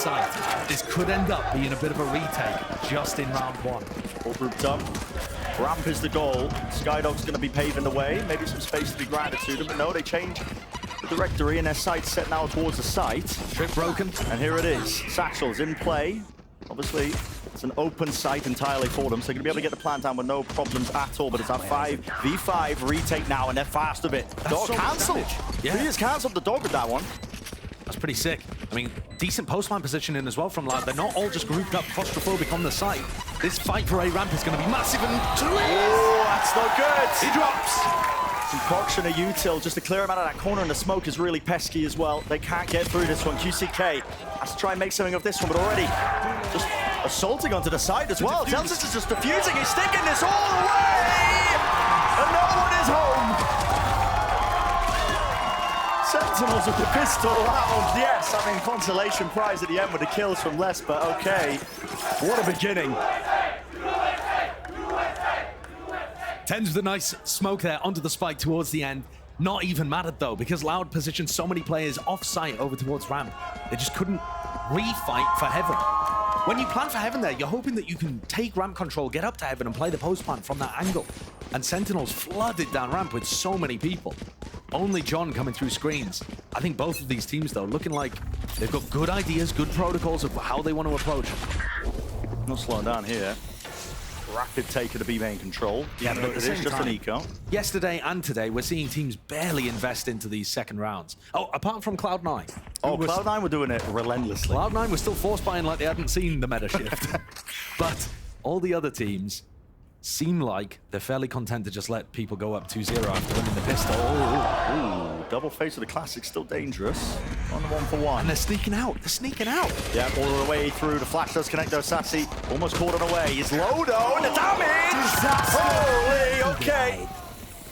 site. This could end up being a bit of a retake just in round one. All grouped up. Ramp is the goal. Skydog's going to be paving the way. Maybe some space to be granted to them, but no, they change the directory and their sights set now towards the site. Trip broken. And here it is. Satchel's in play. Obviously, it's an open site entirely for them, so they're going to be able to get the plant down with no problems at all, but it's a 5v5 retake now, and they're fast of it. Dog so cancelled. Yeah. He has cancelled the dog with that one. That's pretty sick. I mean, decent post-line positioning as well from Loud. They're not all just grouped up claustrophobic on the site. This fight for A ramp is going to be massive, and oh, that's not good. He drops. Some procs and a util just to clear him out of that corner, and the smoke is really pesky as well. They can't get through this one. QCK has to try and make something of this one, but already just assaulting onto the side as well. Celsius is just defusing. He's sticking this all the way, and no one is home. Sentinels with the pistol out. Yes, I mean, consolation prize at the end with the kills from Les, but okay. What a beginning. Tens with a nice smoke there onto the spike towards the end. Not even mattered though, because Loud positioned so many players off-site over towards ramp. They just couldn't refight for heaven. When you plan for heaven there, you're hoping that you can take ramp control, get up to heaven, and play the post plant from that angle. And Sentinels flooded down ramp with so many people. Only John coming through screens. I think both of these teams, though, looking like they've got good ideas, good protocols of how they want to approach. Not slowing down here. Rapid take of the B main control. Yeah, but at the same just time, an eco. Yesterday and today, we're seeing teams barely invest into these second rounds. Oh, apart from Cloud9. Oh, Cloud9 were doing it relentlessly. Cloud9 was still force buying like they hadn't seen the meta shift. But all the other teams seem like they're fairly content to just let people go up 2-0 after winning the pistol. Ooh, double face of the classic, still dangerous. On the 1-for-1. And they're sneaking out. They're sneaking out. Yeah, all the way through. The flash does connect though. Sassy almost caught on away. He's low though, and the damage! Holy, okay.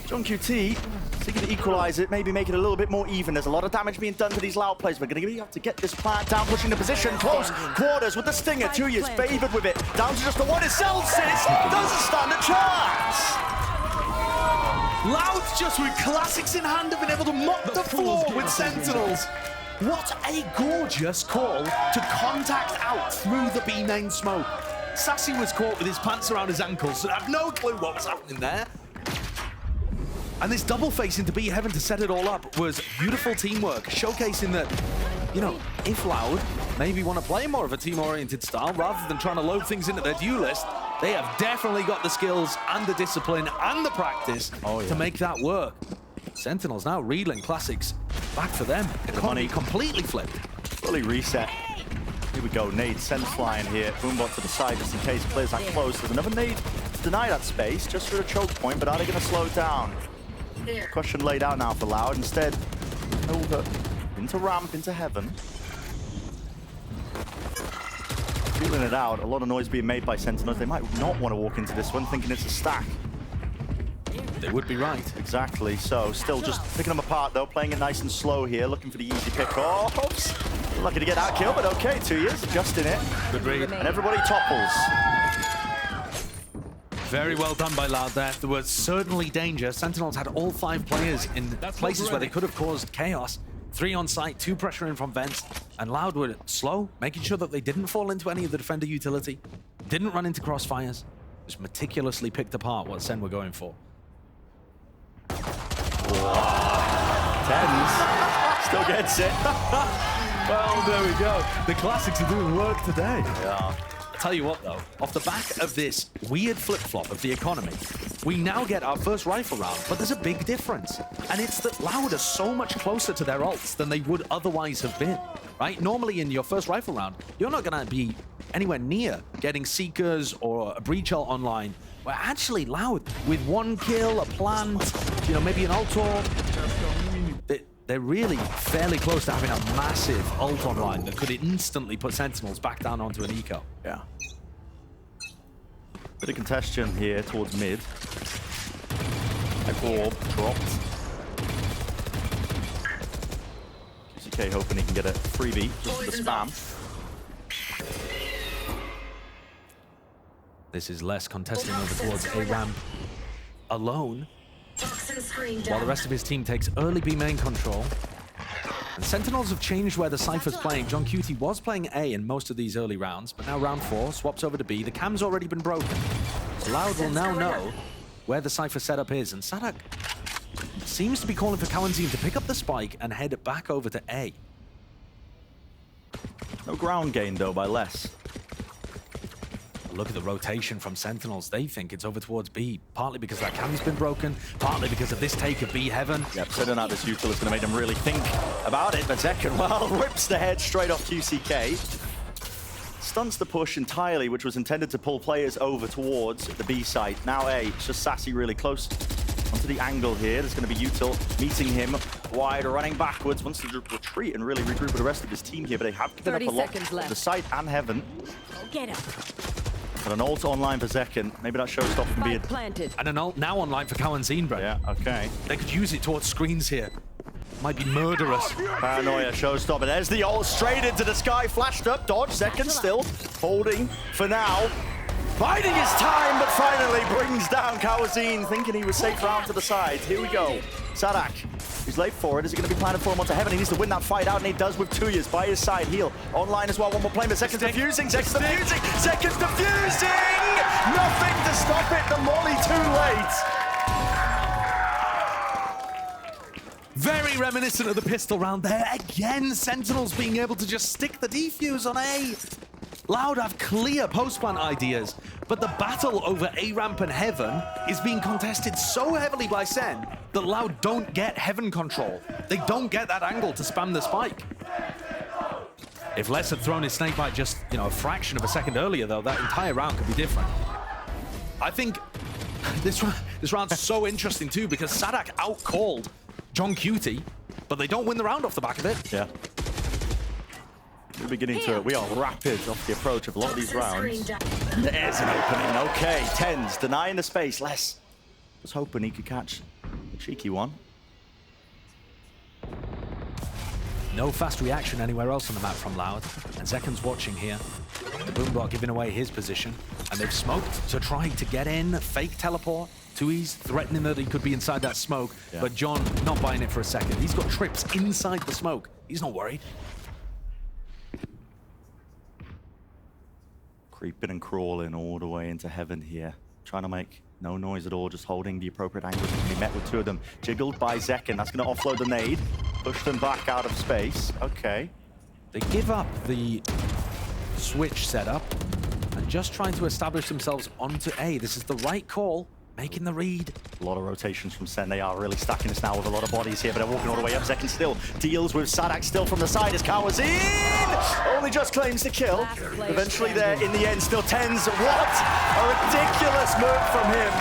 John QT seeking to equalize it, maybe make it a little bit more even. There's a lot of damage being done to these Loud players. We're going to have to get this plant down, pushing the position. Close quarters with the Stinger. 2 years favored with it. Down to just the one. Is Celsius doesn't stand a chance. Loud just with classics in hand have been able to mop the floor with Sentinels. What a gorgeous call to contact out through the B main smoke. Sassy was caught with his pants around his ankles, so I have no clue what was happening there. And this double face into B heaven to set it all up was beautiful teamwork, showcasing that, you know, if Loud maybe want to play more of a team-oriented style rather than trying to load things into their due list, they have definitely got the skills and the discipline and the practice to make that work. Sentinels now reeling classics back for them. Economy completely flipped. Fully reset. Here we go, nade sends flying here. Boombot to the side just in case players that close. There's another nade to deny that space just for a choke point, but are they going to slow it down? Question laid out now for Loud. Instead, over into ramp, into heaven. Feeling it out. A lot of noise being made by Sentinels. They might not want to walk into this one, thinking it's a stack. They would be right. Exactly. So still just picking them apart, though. Playing it nice and slow here. Looking for the easy pick-offs. Lucky to get that kill, but okay. 2 years, adjusting it. Good read. And everybody topples. Very well done by Loud there. There was certainly danger. Sentinels had all 5 players in places where they could have caused chaos. 3 on site, 2 pressuring from vents, and Loud were slow, making sure that they didn't fall into any of the defender utility, didn't run into crossfires, just meticulously picked apart what SEN were going for. Tens. Still gets it. Well, there we go. The classics are doing work today. Yeah. Tell you what though, off the back of this weird flip-flop of the economy, we now get our first rifle round, but there's a big difference. And it's that Loud are so much closer to their ults than they would otherwise have been, right? Normally in your first rifle round, you're not gonna be anywhere near getting Seekers or a Breach ult online. We're actually Loud with 1 kill, a plant, you know, maybe an ult orb. They're really fairly close to having a massive ult online that could instantly put Sentinels back down onto an eco. Yeah. Bit of congestion here towards mid. Orb dropped. QCK hoping he can get a freebie just for the spam. This is less contesting over towards A ramp alone, while the rest of his team takes early B main control. And Sentinels have changed where the Cypher's playing. John Cutie was playing A in most of these early rounds, but now round 4 swaps over to B. The cam's already been broken. So Loud will now know where the Cypher setup is, and Sadak seems to be calling for Kawanzin to pick up the spike and head back over to A. No ground gain, though, by less. Look at the rotation from Sentinels. They think it's over towards B, partly because that cam's been broken, partly because of this take of B Heaven. Yep, sending out this util is going to make them really think about it, but Zekken, well, rips the head straight off QCK. Stunts the push entirely, which was intended to pull players over towards the B site. Now A, it's just Sassy really close onto the angle here. There's going to be util meeting him wide, running backwards, wants to retreat and really regroup with the rest of his team here, but they have given up a lot of the site and Heaven. Get him. But an ult online for Zekken. Maybe that showstopper from being planted. And an ult now online for Kawanzin, bro. Yeah, okay. They could use it towards screens here. Might be murderous. Paranoia showstopper. There's the ult straight into the sky. Flashed up. Dodge. Zekken still holding for now. Biding his time, but finally brings down Kawanzin, thinking he was safe round to the side. Here we go. Sadak. He's late for it. Is he going to be planted for him onto Heaven? He needs to win that fight out, and he does with Tuyas by his side. Heal online as well. One more play, but Zekken's defusing. Zekken's defusing. Zekken's defusing. Nothing to stop it. The molly too late. Very reminiscent of the pistol round there. Again, Sentinels being able to just stick the defuse on A. Loud have clear post-plant ideas, but the battle over A-Ramp and Heaven is being contested so heavily by Sen that Loud don't get Heaven control. They don't get that angle to spam the spike. If Les had thrown his snakebite just, a fraction of a second earlier, though, that entire round could be different. I think this round's so interesting, too, because Sadak out-called John Cutie, but they don't win the round off the back of it. Yeah. We're beginning to, we are rapid off the approach of a lot of these rounds. There's an opening, okay. Tens denying the space. Les was hoping he could catch a cheeky one. No fast reaction anywhere else on the map from Loud, and Zekken's watching here. The Boombot giving away his position, and they've smoked to try to get in, fake teleport. Tui's threatening that he could be inside that smoke, but John not buying it for a second. He's got trips inside the smoke. He's not worried. Creeping and crawling all the way into Heaven here. Trying to make no noise at all, just holding the appropriate angle. He met with two of them. Jiggled by Zekken. That's going to offload the nade. Push them back out of space. Okay. They give up the switch setup and just trying to establish themselves onto A. This is the right call. Making the read. A lot of rotations from Sen. They are really stacking this now with a lot of bodies here, but they're walking all the way up. Zekken still deals with Sadak still from the side as Kawanzin only just claims the kill. Eventually there in the end, still Tens. What a ridiculous move from him.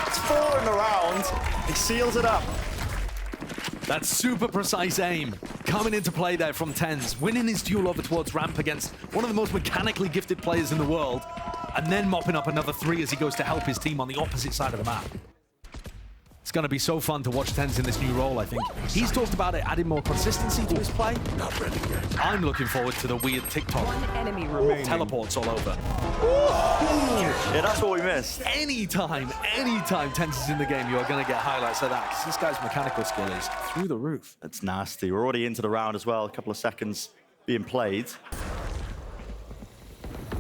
It's 4 in the round. He seals it up. That super precise aim coming into play there from Tens, winning his duel over towards ramp against one of the most mechanically gifted players in the world, and then mopping up another 3 as he goes to help his team on the opposite side of the map. It's going to be so fun to watch Tens in this new role, I think. He's talked about it adding more consistency to his play. I'm looking forward to the weird TikTok teleports all over. Yeah, that's what we missed. Anytime Tens is in the game, you're going to get highlights of that, because this guy's mechanical skill is through the roof. That's nasty. We're already into the round as well. A couple of seconds being played.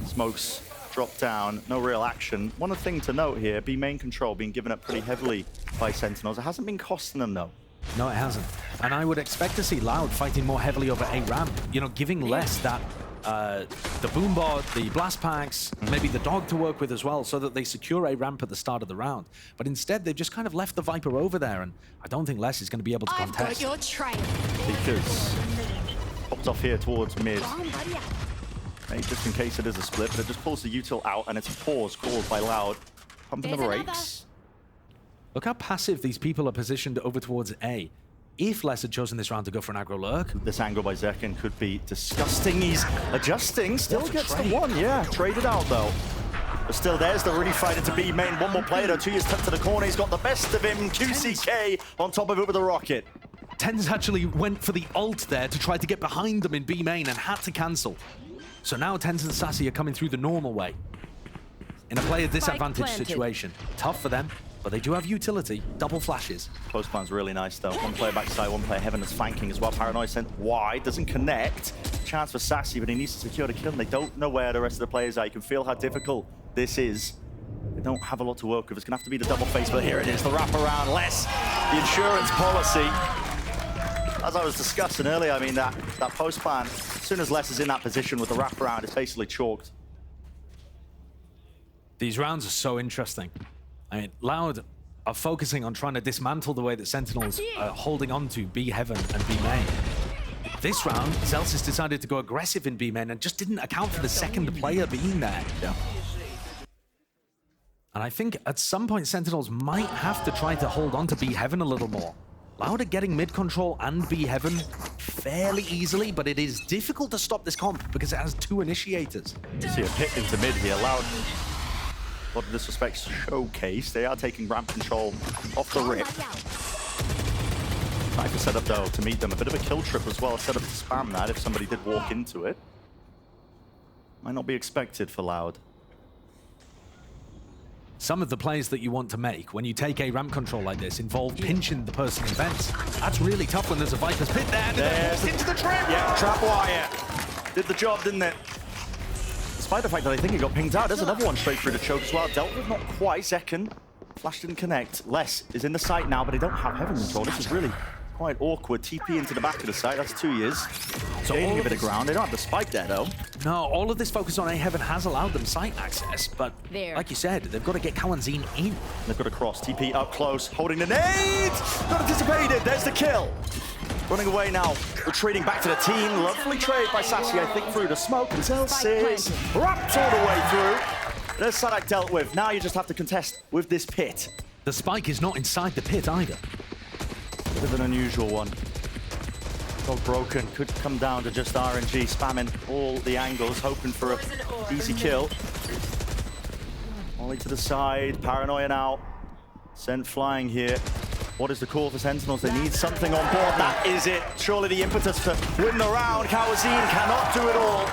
Smokes drop down, no real action. One thing to note here, B main control being given up pretty heavily by Sentinels. It hasn't been costing them though. No, it hasn't. And I would expect to see Loud fighting more heavily over A ramp, giving less that the Boombot, the blast packs, maybe the dog to work with as well, so that they secure A ramp at the start of the round. But instead, they've just kind of left the Viper over there, and I don't think Les is going to be able to contest. I've got your trail. Because popped off here towards mid. Maybe just in case it is a split, but it just pulls the util out, and it's a pause caused by Loud. Pumping the brakes. Look how passive these people are positioned over towards A. If Les had chosen this round to go for an aggro lurk. This angle by Zekken could be disgusting. He's adjusting, still gets the one. Yeah, traded out though. But still, there's the refight into B main. One more player though, Tuyas tucked to the corner. He's got the best of him. QCK on top of it with a rocket. Tens actually went for the ult there to try to get behind them in B main and had to cancel. So now Tens and Sassy are coming through the normal way. In a player disadvantage situation. Tough for them. but they do have utility. Double flashes. Post plan's really nice though. One player backside, one player heaven is flanking as well. Paranoia sent wide, doesn't connect. Chance for Sassy, but he needs to secure the kill. And they don't know where the rest of the players are. You can feel how difficult this is. They don't have a lot to work with. It's gonna have to be the double face, but here it is, the wraparound. Less the insurance policy. As I was discussing earlier, I mean, that post plan, as soon as Les is in that position with the wraparound, it's basically chalked. These rounds are so interesting. I mean, Loud are focusing on trying to dismantle the way that Sentinels are holding on to B Heaven and B Main. This round, Zelsis decided to go aggressive in B Main and just didn't account for the second player being there. Yeah. And I think at some point Sentinels might have to try to hold on to B Heaven a little more. Loud are getting mid control and B Heaven fairly easily, but it is difficult to stop this comp because it has two initiators. See a pit into mid here. Loud, a lot of disrespect showcase. They are taking ramp control off the rip. Trying to set up though to meet them. A bit of a kill trip as well, set up to spam that if somebody did walk into it. Might not be expected for Loud. Some of the plays that you want to make when you take a ramp control like this involve pinching the person in vents. That's really tough when there's a Viper's pit there and then walks into the trap. Yeah, trap wire. Did the job, didn't it? Despite the fact that I think he got pinged out, there's another one straight through the choke as well. Dealt with not quite. Second. Flash didn't connect. Les is in the site now, but they don't have heaven control. This is really quite awkward. TP into the back of the site. That's 2 years. So gaining a bit of ground. They don't have the spike there, though. No, all of this focus on A Heaven has allowed them site access, but like you said, they've got to get Kawanzin in. They've got to cross. TP up close, holding the nade. Not anticipated. There's the kill. Running away now. Retreating back to the team. Lovely trade by Sassy, I think, through the smoke. And Zelsis wrapped all the way through. There's Sadak dealt with. Now you just have to contest with this pit. The spike is not inside the pit either. Bit of an unusual one. Dog broken, could come down to just RNG, spamming all the angles, hoping for an easy kill. Ollie to the side, Paranoia now. Sent flying here. What is the call for Sentinels? They need something on board. That is it. Surely the impetus to win the round. Kawanzin cannot do it all.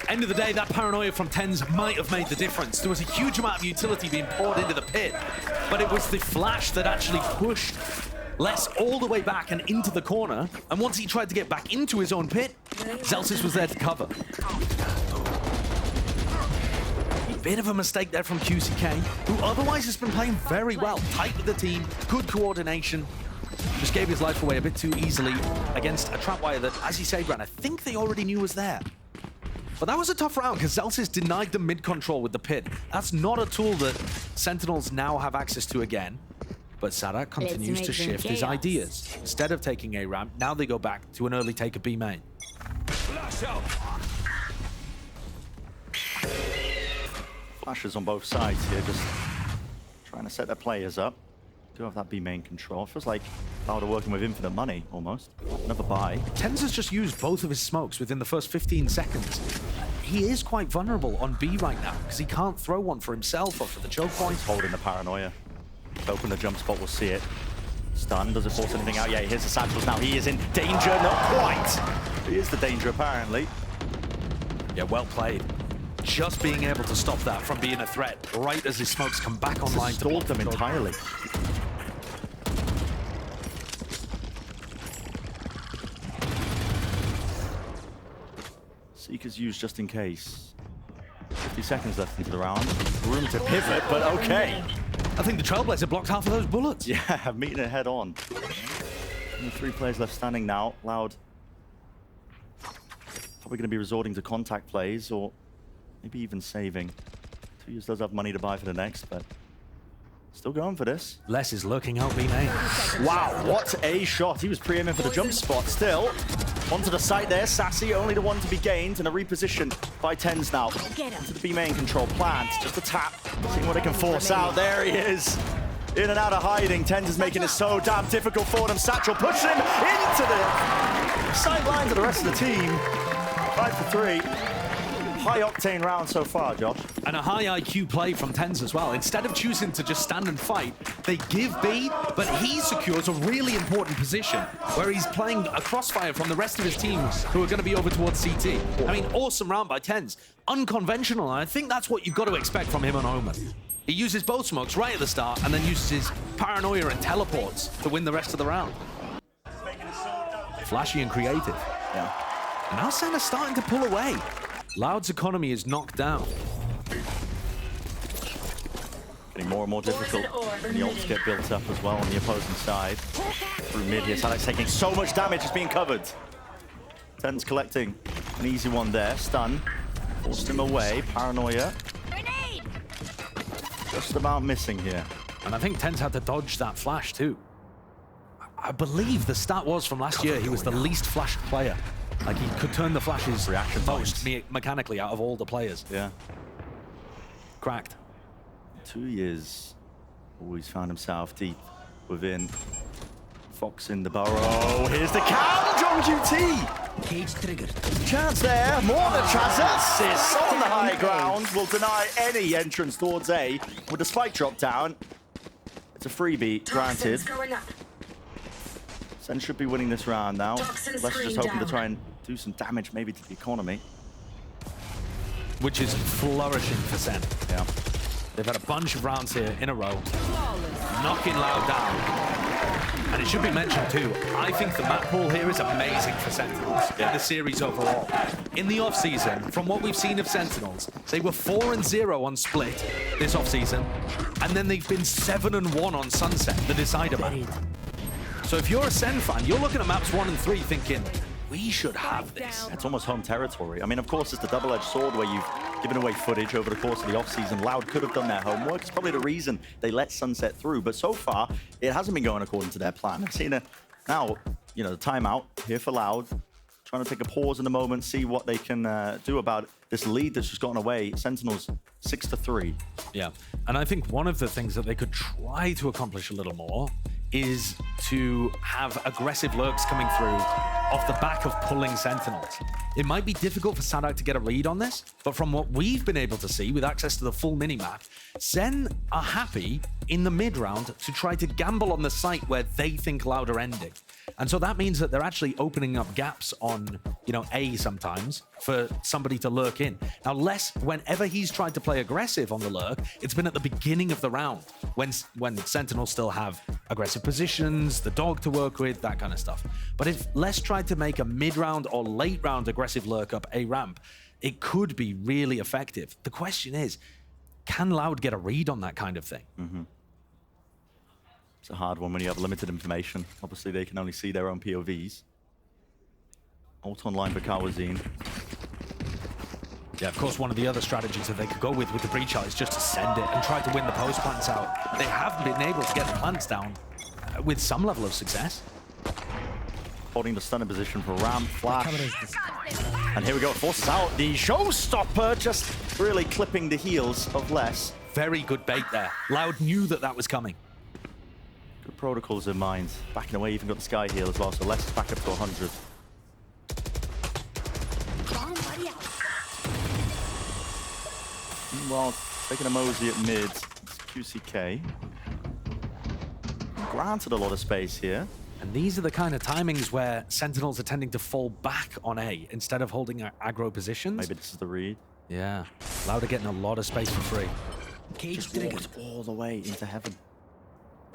End of the day, that Paranoia from TenZ might have made the difference. There was a huge amount of utility being poured into the pit, but it was the flash that actually pushed Les all the way back and into the corner. And once he tried to get back into his own pit, Zelsis was there to cover. Bit of a mistake there from QCK, who otherwise has been playing very well. Tight with the team, good coordination. Just gave his life away a bit too easily against a trapwire that, as you say, Bran, I think they already knew was there. But that was a tough round because Zelsis denied the mid control with the pit. That's not a tool that Sentinels now have access to again. But Sadak continues to shift his ideas. Instead of taking a ramp, now they go back to an early take of B main. Flashes on both sides here, just trying to set their players up. Do have that B main control. Feels like Loud are working with infinite money, almost. Another buy. TenZ has just used both of his smokes within the first 15 seconds. He is quite vulnerable on B right now, because he can't throw one for himself or for the choke point. Holding the Paranoia. Open the jump spot, we'll see it. Stun, does it force anything out? Yeah, here's the satchels now. He is in danger, not quite. He is the danger, apparently. Yeah, well played. Just being able to stop that from being a threat right as his smokes come back online. Stalled them entirely. Seeker's used just in case. 50 seconds left into the round. Room to pivot, but okay. I think the Trailblazer blocked half of those bullets. Yeah, meeting it head on. Only 3 players left standing now. Loud probably going to be resorting to contact plays or maybe even saving. 2Us does have money to buy for the next, but still going for this. Les is lurking out B main. Wow, what a shot. He was pre-aiming for the jump spot still. Onto the site there, Sassy, only the one to be gained, and a reposition by TenZ now. To the B main control plant, just a tap, seeing what they can force out. There he is, in and out of hiding. TenZ is making it so damn difficult for them. Satchel pushing him into the sidelines of the rest of the team. 5 for 3. High octane round so far, Josh. And a high IQ play from TenZ as well. Instead of choosing to just stand and fight, they give B, but he secures a really important position where he's playing a crossfire from the rest of his team who are going to be over towards CT. I mean, awesome round by TenZ. Unconventional, and I think that's what you've got to expect from him on Omen. He uses both smokes right at the start and then uses his paranoia and teleports to win the rest of the round. Flashy and creative. Yeah. And now SEN are starting to pull away. Loud's economy is knocked down. Getting more and more difficult. And the ults get built up as well on the opposing side. Through mid here, Sadak's taking so much damage, it's being covered. Ten's collecting an easy one there. Stun. Forced him away. Paranoia. Just about missing here. And I think Ten's had to dodge that flash too. I believe the stat was from last year, he was the least flashed player. Like, he could turn the flashes reaction most mechanically out of all the players. Yeah. Cracked. 2 years. Always found himself deep within. Fox in the burrow. Here's the count, John QT. Cage triggered. Chance there. More than chance. Is on the high ground. Will deny any entrance towards A. With the spike drop down. It's a freebie, granted. SEN should be winning this round now. Let's just hoping to try and do some damage maybe to the economy. Which is flourishing for SEN. Yeah. They've had a bunch of rounds here in a row. Knocking Loud down. And it should be mentioned too, I think the map pool here is amazing for Sentinels in the series overall. In the off-season, from what we've seen of Sentinels, they were 4-0 on Split this off-season, and then they've been 7-1 on Sunset, the decider map. So if you're a SEN fan, you're looking at maps 1 and 3 thinking, we should have this. It's almost home territory. I mean, of course, it's the double-edged sword where you've given away footage over the course of the off-season. Loud could have done their homework. It's probably the reason they let Sunset through. But so far, it hasn't been going according to their plan. I've seen now, you know, the timeout here for Loud. Trying to take a pause in the moment, see what they can do about this lead that's just gotten away. Sentinels 6-3. Yeah, and I think one of the things that they could try to accomplish a little more is to have aggressive lurks coming through off the back of pulling Sentinels. It might be difficult for Sadak to get a read on this, but from what we've been able to see with access to the full minimap, SEN are happy in the mid-round to try to gamble on the site where they think Loud are ending. And so that means that they're actually opening up gaps on, you know, A sometimes for somebody to lurk in. Now, Les, whenever he's tried to play aggressive on the lurk, it's been at the beginning of the round when Sentinels still have aggressive positions, the dog to work with, that kind of stuff. But if Les tried to make a mid-round or late-round aggressive lurk up a ramp, it could be really effective. The question is, can Loud get a read on that kind of thing? Mm-hmm. It's a hard one when you have limited information. Obviously, they can only see their own POVs. Ult online for Kawazine. Yeah, of course, one of the other strategies that they could go with the breach out is just to send it and try to win the post plants out. They haven't been able to get the plants down with some level of success. Holding the stunner position for Ram, Flash. And here we go, forces out the showstopper, just really clipping the heels of Les. Very good bait there. Loud knew that that was coming. Good protocols in mind. Backing away, even got the sky heal as well, so Les is back up to 100. Meanwhile, taking a mosey at mid, it's QCK. Granted a lot of space here. And these are the kind of timings where Sentinels are tending to fall back on A instead of holding aggro positions. Maybe this is the read. Yeah, Loud are getting a lot of space for free. Cage triggered. All the way into heaven.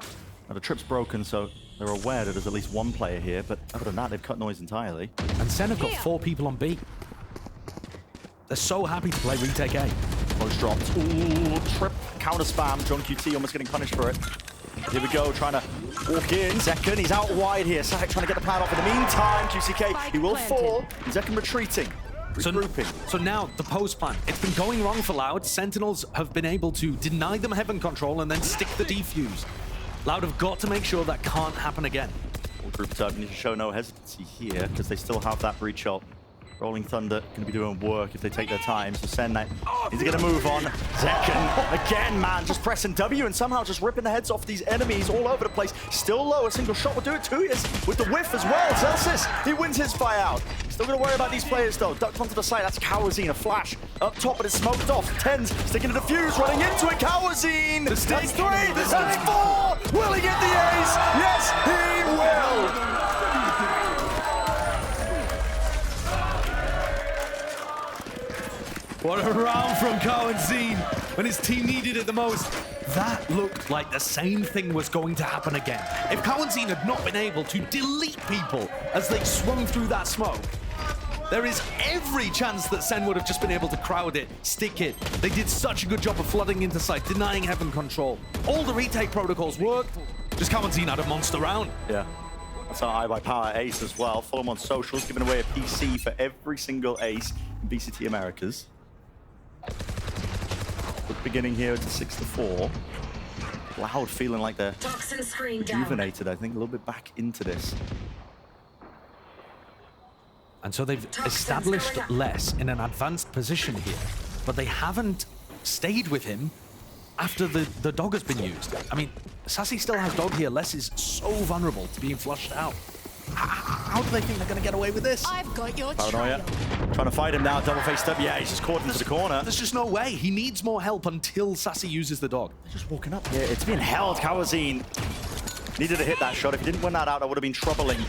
Now the trip's broken, so they're aware that there's at least one player here, but other than that, they've cut noise entirely. And SEN have got 4 people on B. They're so happy to play retake A. Post dropped. Ooh, trip counter spam. John QT almost getting punished for it. Here we go, trying to walk in. Zekken, he's out wide here. Sadek trying to get the plan off. In the meantime, QCK, he will fall. Zekken retreating. Regrouping. So now, the post plan. It's been going wrong for Loud. Sentinels have been able to deny them heaven control and then stick the defuse. Loud have got to make sure that can't happen again. All grouped up, need to show no hesitancy here, because they still have that breach ult. Rolling Thunder going to be doing work if they take their time. So SEN needs to get a move on. Zekken, again, man, just pressing W and somehow just ripping the heads off these enemies all over the place. Still low, a single shot will do it. 2 years with the whiff as well. Celsius, he wins his fight out. Still going to worry about these players, though. Ducked onto the side, that's Kawazine, a flash up top, but it's smoked off. Tens sticking to the fuse, running into it. Kawazine, that's 3, that's 4. Will he get the ace? Yes, he will. What a round from Kawazine. when his team needed it the most. That looked like the same thing was going to happen again. If Kawanzin had not been able to delete people as they swung through that smoke, there is every chance that Sen would have just been able to crowd it, stick it. They did such a good job of flooding into site, denying heaven control. All the retake protocols worked. Just Kawanzin had a monster round. Yeah. That's our iBuyPower ace as well. Follow him on socials, giving away a PC for every single ace in VCT Americas. But beginning here, it's a 6-4. Loud feeling like they're rejuvenated, I think, a little bit back into this. And so they've established Les in an advanced position here, but they haven't stayed with him after the dog has been used. I mean, Sassy still has dog here. Les is so vulnerable to being flushed out. How do they think they're going to get away with this? I've got your Paranoia. Trying to fight him now, double faced up. Yeah, he's just caught into the corner. There's just no way. He needs more help until Sassy uses the dog. They're just walking up. Yeah, it's being held. Kawanzin needed to hit that shot. If he didn't win that out, that would have been troubling.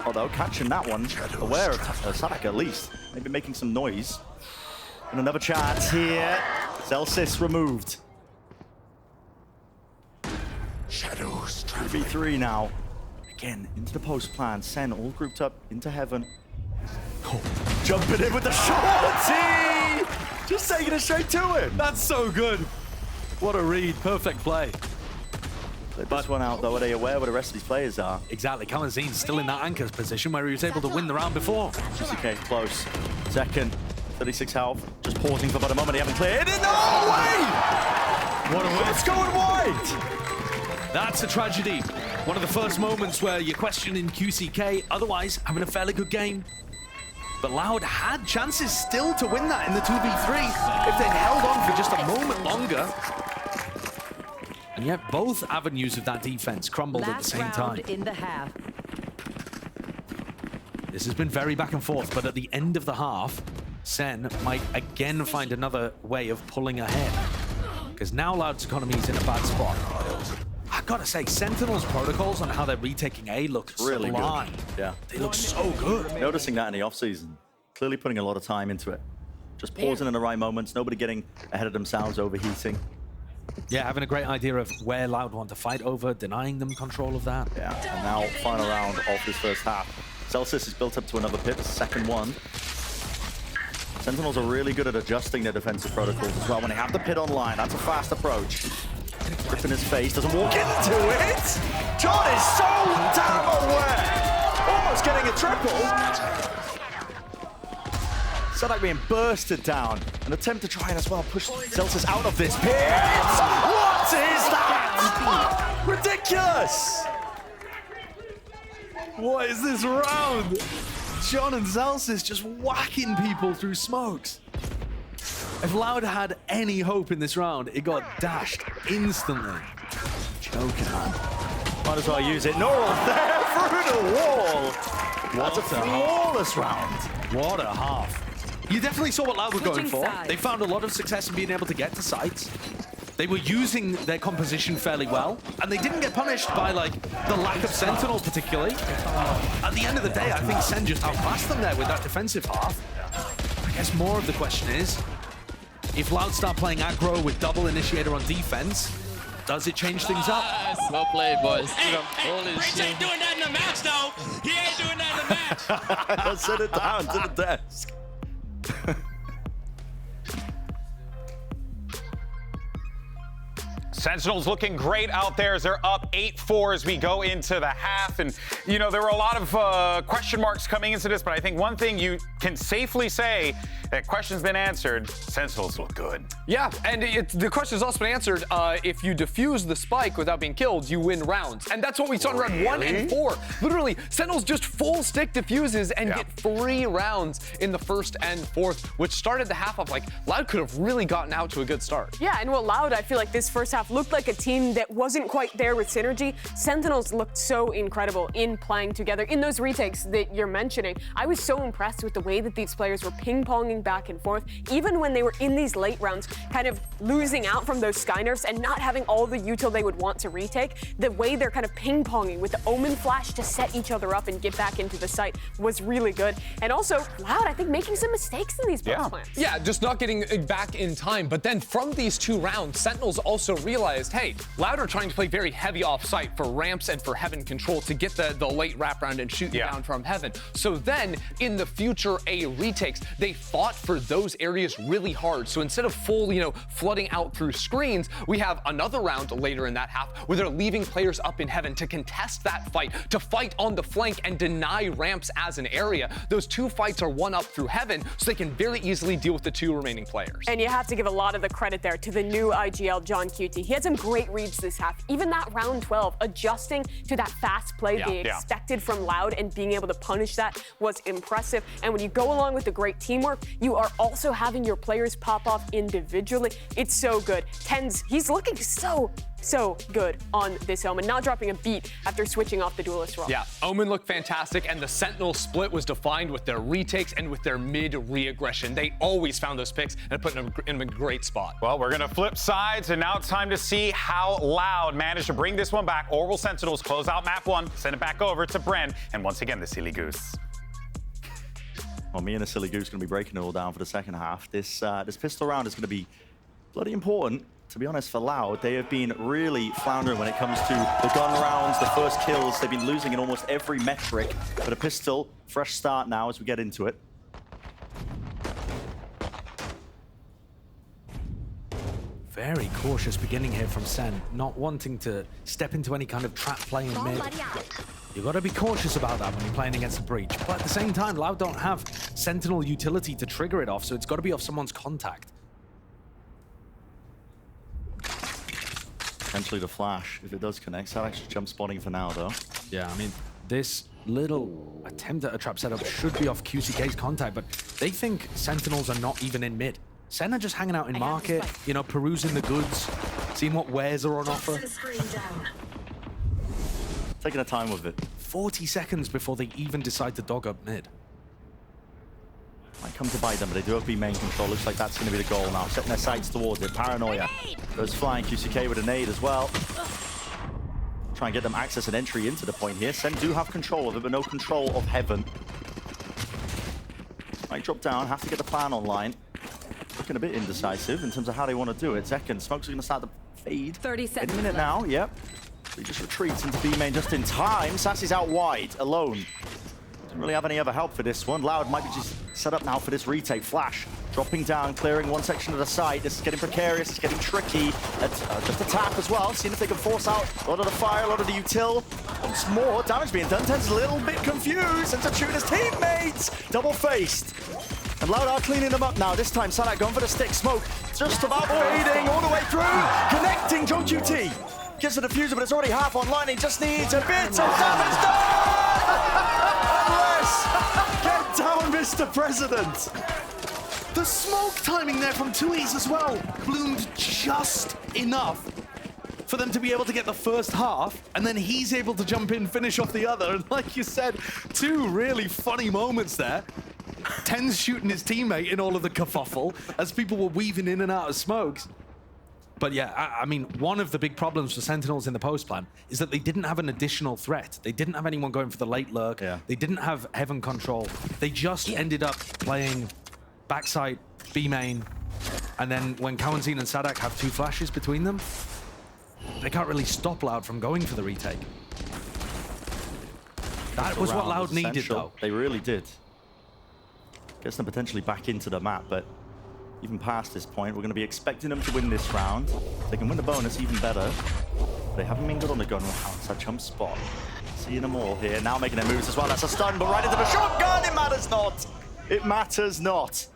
Although catching that one, aware of Sadak at least. Maybe making some noise. And another chance here. Celsius removed. Shadows 3v3 now. Again, into the post plan. Sen all grouped up into heaven. Oh, jumping in with the shorty! Just taking it straight to him. That's so good. What a read. Perfect play. Played this one out, though. Are they aware where the rest of these players are? Exactly. Kawanzin's still in that anchor's position where he was able to win the round before. GCK close. Second, 36 health. Just pausing for about a moment. They haven't cleared it. No way! What a win. It's going wide! That's a tragedy. One of the first moments where you're questioning QCK, otherwise having a fairly good game. But Loud had chances still to win that in the 2v3 if they'd held on for just a moment longer. And yet both avenues of that defense crumbled at the same time. In the half. This has been very back and forth, but at the end of the half, Sen might again find another way of pulling ahead. Because now Loud's economy is in a bad spot. I gotta say, Sentinel's protocols on how they're retaking A look really sublime. good. Yeah. They look so good. Noticing that in the offseason. Clearly putting a lot of time into it. Just pausing in the right moments, nobody getting ahead of themselves, overheating. Yeah, having a great idea of where Loud want to fight over, denying them control of that. Yeah, and now final round of this first half. Celsius is built up to another pip, second one. Sentinels are really good at adjusting their defensive protocols as well. When they have the pit online, that's a fast approach. Grip in his face, doesn't walk into it! John is so damn aware! Almost getting a triple! Sadak being bursted down. An attempt to try and as well push Celsius out of this pit! What is that? Ridiculous! What is this round? John and Celsius just whacking people through smokes. If Loud had any hope in this round, it got dashed instantly. Joking. Might as well use it. Neural there through the wall. That's a flawless round. What a half. You definitely saw what Loud were going for. They found a lot of success in being able to get to sites. They were using their composition fairly well, and they didn't get punished by, like, the lack of Sentinel particularly. At the end of the day, I think Sen just outclassed them there with that defensive half. I guess more of the question is, if Loud start playing aggro with double initiator on defense, does it change things up? Well played, boys. Hey, Rich ain't doing that in the match, though. He ain't doing that in the match. Set it down to the desk. Sentinels looking great out there as they're up 8-4 as we go into the half. And, you know, there were a lot of question marks coming into this, but I think one thing you can safely say, that question's been answered. Sentinels look good. Yeah, and the question's also been answered. If you defuse the spike without being killed, you win rounds. And that's what we saw in round 1 and 4. Literally, Sentinels just full stick defuses and get 3 rounds in the first and fourth, which started the half off like Loud could have really gotten out to a good start. Yeah, and what Loud, I feel like this first half looked like a team that wasn't quite there with synergy, Sentinels looked so incredible in playing together. In those retakes that you're mentioning, I was so impressed with the way that these players were ping-ponging back and forth, even when they were in these late rounds, kind of losing out from those Sky nerfs and not having all the util they would want to retake. The way they're kind of ping-ponging with the Omen flash to set each other up and get back into the site was really good. And also, Loud, I think, making some mistakes in these post plants. Yeah, just not getting back in time. But then from these 2 rounds, Sentinels also realized, hey, Loud are trying to play very heavy off-site for ramps and for Heaven control to get the late wrap round and shoot you down from Heaven. So then, in the future A retakes, they fought for those areas really hard. So instead of full, flooding out through screens, we have another round later in that half where they're leaving players up in Heaven to contest that fight, to fight on the flank and deny ramps as an area. Those 2 fights are one up through Heaven, so they can very easily deal with the 2 remaining players. And you have to give a lot of the credit there to the new IGL, John QT. He had some great reads this half. Even that round 12, adjusting to that fast play they expected from Loud and being able to punish that was impressive. And when you go along with the great teamwork, you are also having your players pop off individually. It's so good. Tens, he's looking so good on this Omen, not dropping a beat after switching off the duelist role. Yeah, Omen looked fantastic, and the Sentinel split was defined with their retakes and with their mid re-aggression. They always found those picks and put them in a great spot. Well, we're gonna flip sides, and now it's time to see how Loud managed to bring this one back. Or will Sentinels close out map 1, send it back over to Bren, and once again, the Silly Goose. Well, me and the Silly Goose going to be breaking it all down for the second half. This pistol round is going to be bloody important. To be honest, for Loud, they have been really floundering when it comes to the gun rounds, the first kills. They've been losing in almost every metric. But a pistol, fresh start now as we get into it. Very cautious beginning here from Sen, not wanting to step into any kind of trap play in mid. You've got to be cautious about that when you're playing against a breach. But at the same time, Loud don't have Sentinel utility to trigger it off, so it's got to be off someone's contact. Potentially the flash, if it does connect. Sadak's jump spotting for now, though. Yeah, I mean, this little attempt at a trap setup should be off QCK's contact, but they think Sentinels are not even in mid. Sen are just hanging out in market, perusing the goods, seeing what wares are on offer. Taking a time with it. 40 seconds before they even decide to dog up mid. Might come to bite them, but they do have B main control. Looks like that's going to be the goal now. Setting their sights towards it. Paranoia goes flying. QCK with a nade as well. Try and get them access and entry into the point here. Sen do have control of it, but no control of Heaven. Might drop down, have to get the plan online. Looking a bit indecisive in terms of how they want to do it. Zekken, Smokes are going to start to fade. 30 seconds. In a minute now, yep. He just retreats into B main just in time. Sassy's out wide, alone. Doesn't really have any other help for this one. Loud might be just set up now for this retake. Flash dropping down, clearing one section of the site. This is getting precarious, it's getting tricky. Just a tap as well, seeing if they can force out a lot of the fire, a lot of the util. Once more, damage being done. Ten's a little bit confused, and to shoot his teammates. Double-faced. And Loud are cleaning them up now. This time, Sadak going for the stick. Smoke just about fading all the way through. Connecting John QT. Gets the diffuser, but it's already half online. He just needs a bit of damage done! Bless! Get down, Mr. President! The smoke timing there from Tui's as well bloomed just enough for them to be able to get the first half, and then he's able to jump in, finish off the other. And like you said, 2 really funny moments there. Ten's shooting his teammate in all of the kerfuffle as people were weaving in and out of smokes. But yeah, I mean, one of the big problems for Sentinels in the post plan is that they didn't have an additional threat. They didn't have anyone going for the late lurk. Yeah. They didn't have Heaven control. They just ended up playing backside, B main, and then when Kawanzin and Sadak have 2 flashes between them, they can't really stop Loud from going for the retake. That was what Loud needed, though. They really did. Gets them potentially back into the map, but even past this point, we're going to be expecting them to win this round. If they can win the bonus, even better. They haven't been good on the gun rounds. That jump spot. Seeing them all here. Now making their moves as well. That's a stun, but right into the shotgun. It matters not. It matters not.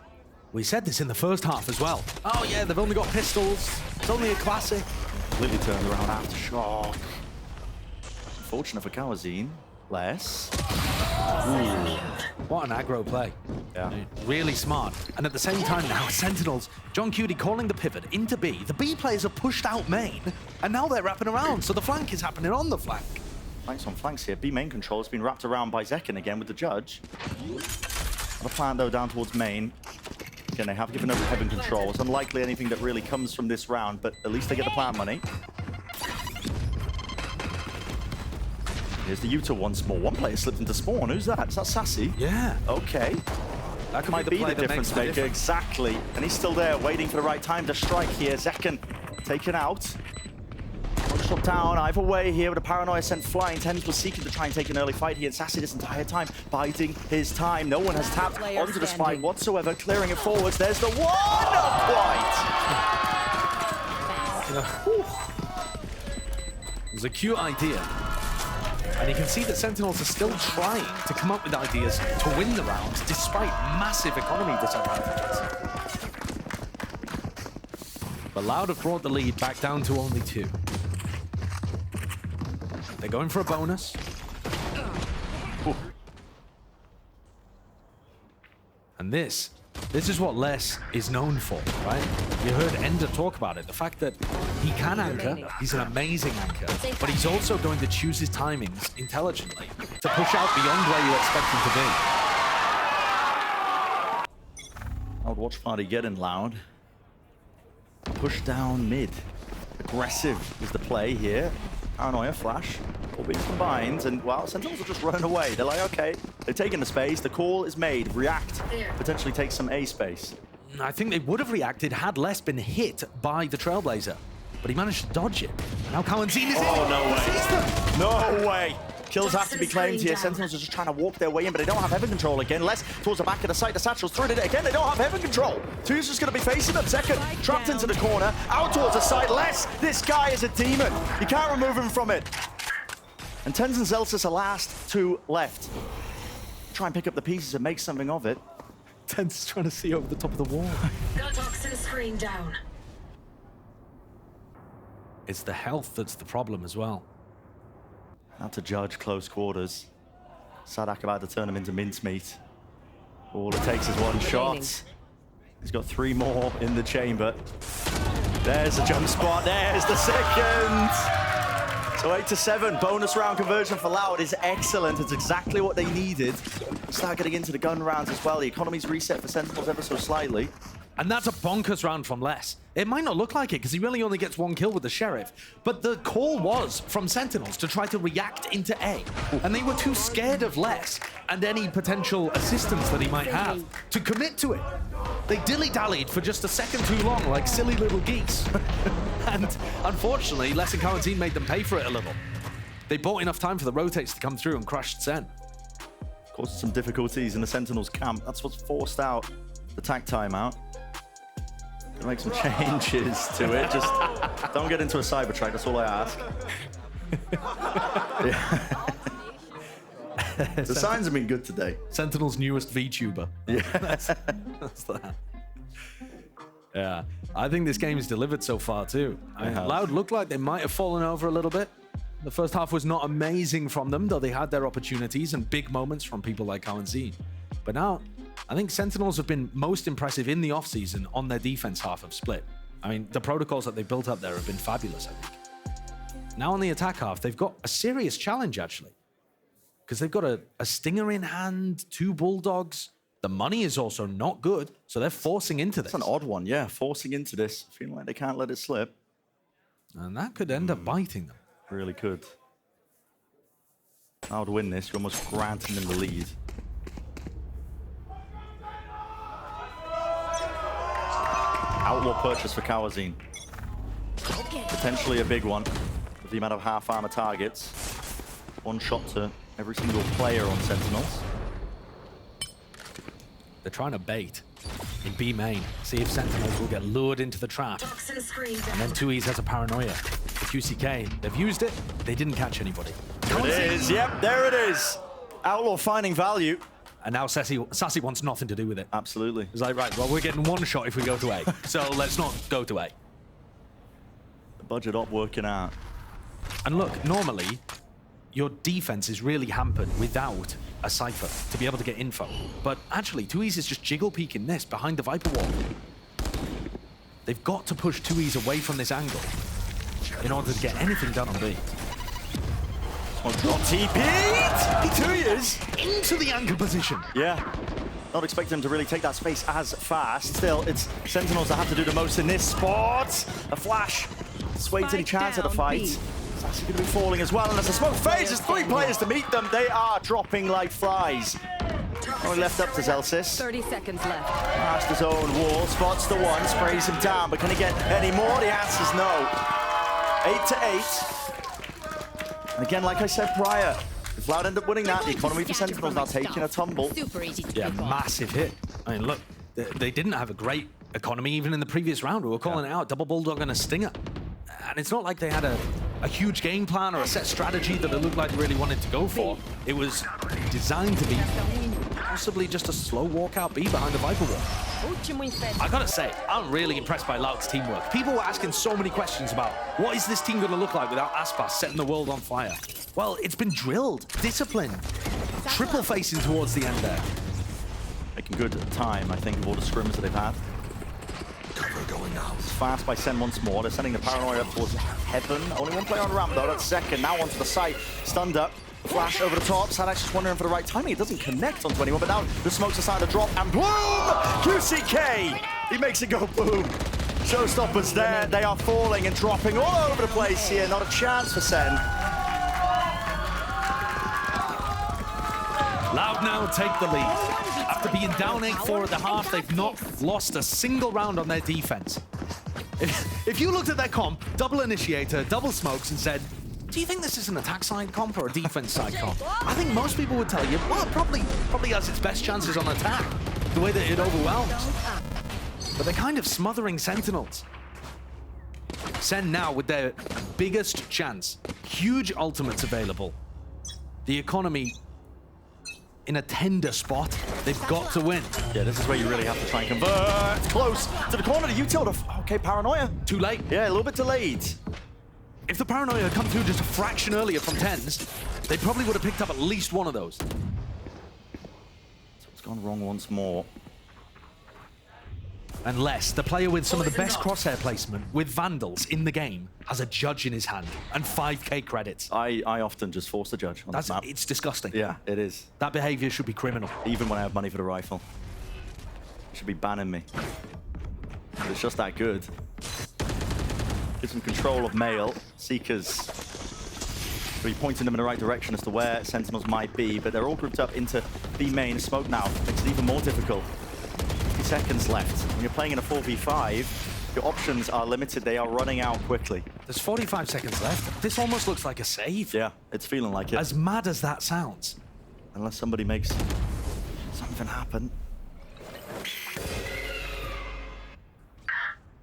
We said this in the first half as well. Oh yeah, they've only got pistols. It's only a classic. Completely turned around after shock. Unfortunate for Kawazine. Less. Ooh. What an aggro play. Yeah. Really smart. And at the same time now, Sentinels, John Cutie calling the pivot into B. The B players have pushed out main, and now they're wrapping around, so the flank is happening on the flank. Flanks on flanks here. B main control has been wrapped around by Zekken again with the judge. The plan though down towards main. Again, they have given over heaven control. It's unlikely anything that really comes from this round, but at least they get the plan money. Here's the Utah once more. One player slipped into spawn. Who's that? Is that Sassy? Yeah. Okay. That might be the difference maker. Exactly. And he's still there, waiting for the right time to strike here. Zekken taken out. One shot down, either way here with a Paranoia sent flying. Tens was seeking to try and take an early fight here, and Sassy this entire time, biding his time. No one has tapped onto the spike whatsoever, clearing it forwards. There's the one! Not quite! It was a cute idea. And you can see that Sentinels are still trying to come up with ideas to win the round, despite massive economy disadvantages. But Loud have brought the lead back down to only 2. They're going for a bonus. Ooh. And this is what Les is known for, right? You heard Ender talk about it. The fact that he can anchor, he's an amazing anchor, but he's also going to choose his timings intelligently to push out beyond where you expect him to be. Loud watch party getting Loud. Push down mid. Aggressive is the play here. Paranoia flash. All being combined, and well, Sentinels are just running away. They're like, okay, they've taken the space. The call is made. React. Potentially take some A space. I think they would have reacted had Les been hit by the Trailblazer, but he managed to dodge it. Now Cowanzine is in. Oh, no way. No way. Kills have to be claimed here. Sentinels are just trying to walk their way in, but they don't have heaven control again. Les towards the back of the site. The Satchel's through it again. They don't have heaven control. Two's just going to be facing them. Zekken trapped into the corner. Out towards the side. Les, this guy is a demon. You can't remove him from it. And Tens and Zelsis are last 2 left. Try and pick up the pieces and make something of it. Tens is trying to see over the top of the wall. Toxin screen down. It's the health that's the problem as well. Out to judge close quarters. Sadak about to turn him into mincemeat. All it takes is one shot. He's got 3 more in the chamber. There's the jump spot. There's the second. So 8-7. Bonus round conversion for Loud is excellent. It's exactly what they needed. Start getting into the gun rounds as well. The economy's reset for Sentinels ever so slightly. And that's a bonkers round from Les. It might not look like it because he really only gets 1 kill with the Sheriff, but the call was from Sentinels to try to react into A. And they were too scared of Les and any potential assistance that he might have to commit to it. They dilly-dallied for just a second too long, like silly little geese. And unfortunately, Les and Cowanzine made them pay for it a little. They bought enough time for the rotates to come through and crushed Sen. Caused some difficulties in the Sentinels camp. That's what's forced out the tag timeout. Make some changes to it. Just don't get into a cyber track. That's all I ask. The signs have been good today. Sentinel's newest VTuber. Yeah, that's that. Yeah, I think this game is delivered so far too. Loud looked like they might have fallen over a little bit. The first half was not amazing from them, though they had their opportunities and big moments from people like Cowanzine. But now, I think Sentinels have been most impressive in the offseason on their defense half of Split. I mean, the protocols that they built up there have been fabulous, I think. Now on the attack half, they've got a serious challenge, actually. Because they've got a Stinger in hand, 2 Bulldogs. The money is also not good, so they're forcing into this. It's an odd one, yeah, forcing into this. Feeling like they can't let it slip. And that could end up biting them. Really could. I would win this. You're almost granting them the lead. Outlaw purchase for Cowanzine. Potentially a big one with the amount of half armor targets. 1 shot to every single player on Sentinels. They're trying to bait in B main. See if Sentinels will get lured into the trap. And then 2Es has a Paranoia. The QCK, they've used it. They didn't catch anybody. There it is. Yep, there it is. Outlaw finding value. And now Sassy wants nothing to do with it. Absolutely. He's like, right, well, we're getting 1 shot if we go to A. So let's not go to A. The budget op working out. And look, normally, your defense is really hampered without a Cypher to be able to get info. But actually, 2E's is just jiggle peeking this behind the Viper wall. They've got to push 2E's away from this angle in order to get anything done on B. TP! He Into the anchor position. Yeah. Not expecting him to really take that space as fast. Still, it's Sentinels that have to do the most in this spot. A flash. Sways any chance of the fight. Sassy going to be falling as well. And as the smoke fades, there's 3 players to meet them. They are dropping like flies. Only left up to Zelsis. 30 seconds left. Past his own wall, spots the one, sprays him down. But can he get any more? The answer's no. 8 to 8. And again, like I said prior, if Loud end up winning that, the economy for Sentinels now taking a tumble. Super easy to Yeah, pick off. massive hit. I mean, look, they didn't have a great economy even in the previous round. We were calling it out, double bulldog and a stinger. And it's not like they had a huge game plan or a set strategy that it looked like they really wanted to go for. It was designed to be possibly just a slow walkout B behind the Viper wall. I gotta say, I'm really impressed by Loud's teamwork. People were asking so many questions about what is this team gonna look like without Aspas setting the world on fire? Well, it's been drilled, disciplined, triple facing towards the end there. Making good time, I think, of all the scrims that they've had. Cover going out. Fast by Sen once more. They're sending the Paranoia up towards heaven. Only one player on ramp, though. That's second. Now onto the site. Stunned up. Flash over the top. Sadak's just wondering for the right timing. It doesn't connect onto anyone, but now the smoke's aside to drop. And boom! QCK! He makes it go boom. Showstoppers there. They are falling and dropping all over the place here. Not a chance for Sen. Loud now take the lead. After being down 8-4 at the half, they've not lost a single round on their defense. If you looked at their comp, double initiator, double smokes, and said, do you think this is an attack side comp or a defense side comp? I think most people would tell you, well, it probably has its best chances on attack, the way that it overwhelms. But they're kind of smothering Sentinels. Sen now with their biggest chance. Huge ultimates available. The economy in a tender spot. They've got to win. Yeah, this is where you really have to try and convert. Close to the corner. You told her, okay, Paranoia. Too late. Yeah, a little bit delayed. If the Paranoia had come through just a fraction earlier from 10s, they probably would have picked up at least one of those. So it's gone wrong once more. Unless the player with some of the best crosshair placement with Vandals in the game has a judge in his hand and 5k credits. I often just force the judge on this map. It's disgusting. Yeah, it is. That behavior should be criminal. Even when I have money for the rifle. It should be banning me. But it's just that good. Gives them control of Mail. Seekers be pointing them in the right direction as to where Sentinels might be, but they're all grouped up into B main. Smoke now makes it even more difficult. 50 seconds left. When you're playing in a 4v5, your options are limited. They are running out quickly. There's 45 seconds left. This almost looks like a save. Yeah, it's feeling like it. As mad as that sounds. Unless somebody makes something happen.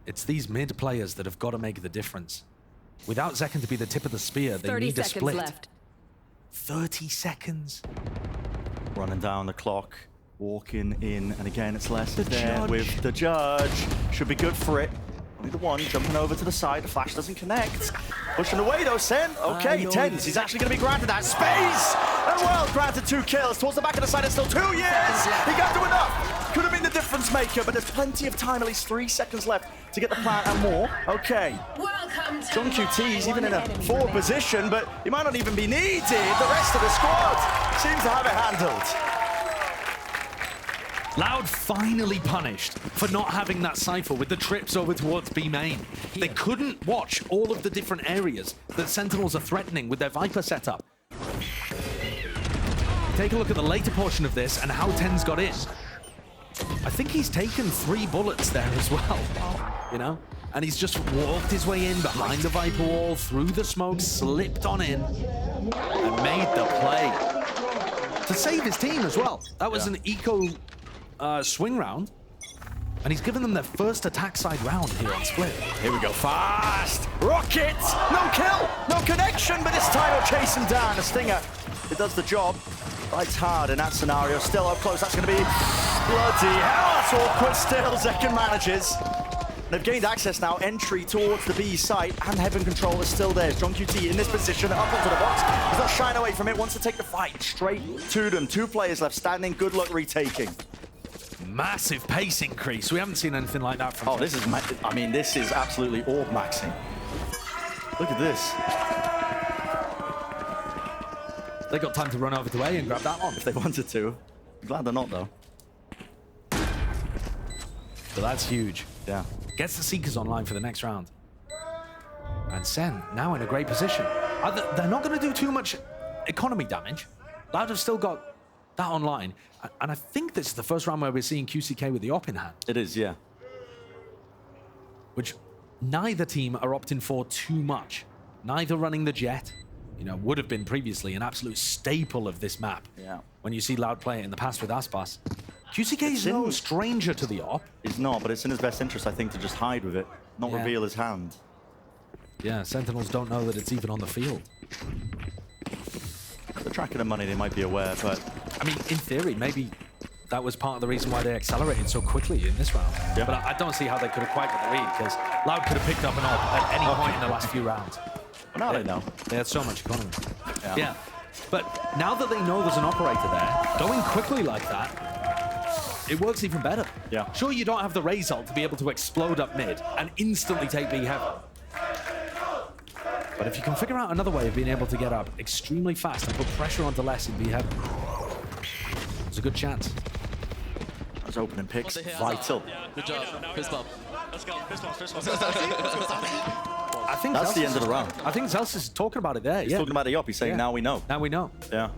It's these mid players that have got to make the difference. Without Zekken to be the tip of the spear, they need a split. 30 seconds left. 30 seconds. Running down the clock. Walking in, and again, it's less there with the judge. Should be good for it. Only the one jumping over to the side. The flash doesn't connect. Pushing away though, Sen. Okay, 10s. He's actually going to be granted that space. And well, granted 2 kills. Towards the back of the side, it's still 2 years. He got to enough. Could have been the difference maker, but there's plenty of time, at least 3 seconds left to get the plant and more. Okay. Welcome to John QT's even in a forward position, but he might not even be needed. The rest of the squad seems to have it handled. Loud finally punished for not having that cypher with the trips over towards B main. They couldn't watch all of the different areas that Sentinels are threatening with their Viper setup. Take a look at the later portion of this and how 10's got in. I think he's taken 3 bullets there as well, you know? And he's just walked his way in behind the Viper wall, through the smoke, slipped on in, and made the play. To save his team as well. That was an eco swing round, and he's given them their first attack side round here on Split. Here we go, fast! Rocket! No kill, no connection, but this time he'll chase him down. A stinger, it does the job. Fights hard in that scenario, still up close. That's gonna be bloody hell, that's awkward still. Zekken manages. They've gained access now, entry towards the B site, and Heaven Control is still there. John QT in this position, up onto the box. He's not shying away from it, wants to take the fight straight to them. 2 players left standing, good luck retaking. Massive pace increase. We haven't seen anything like that from this is, I mean, this is absolutely orb maxing. Look at this. They got time to run over to A and grab that one. If they wanted to. I'm glad they're not, though. So that's huge. Yeah. Gets the Seekers online for the next round. And Sen now in a great position. They're not going to do too much economy damage. Loud have still got that online. And I think this is the first round where we're seeing QCK with the op in hand. It is, yeah. Which neither team are opting for too much. Neither running the jet, you know, would have been previously an absolute staple of this map. Yeah. When you see Loud play it in the past with Aspas. QCK is no stranger to the op. He's not, but it's in his best interest, I think, to just hide with it, not Yeah. reveal his hand. Yeah, Sentinels don't know that it's even on the field. If they're tracking the money, they might be aware, but... I mean, in theory, maybe that was part of the reason why they accelerated so quickly in this round. Yeah. But I don't see how they could have quite got the read, because Loud could have picked up an op at any point in the last few rounds. Now they know. They had so much economy. Yeah. But now that they know there's an operator there, going quickly like that, it works even better. Yeah. Sure, you don't have the Raze ult to be able to explode up mid and instantly take B heaven. But if you can figure out another way of being able to get up extremely fast and put pressure onto less in B heaven, there's a good chance. Those opening picks, vital. Good job. Fist bump. Let's go. Fist bump. I think That's the end of the round. I think Zelsis is talking about it there. He's talking about the op. He's saying, now we know. Now we know. Yeah.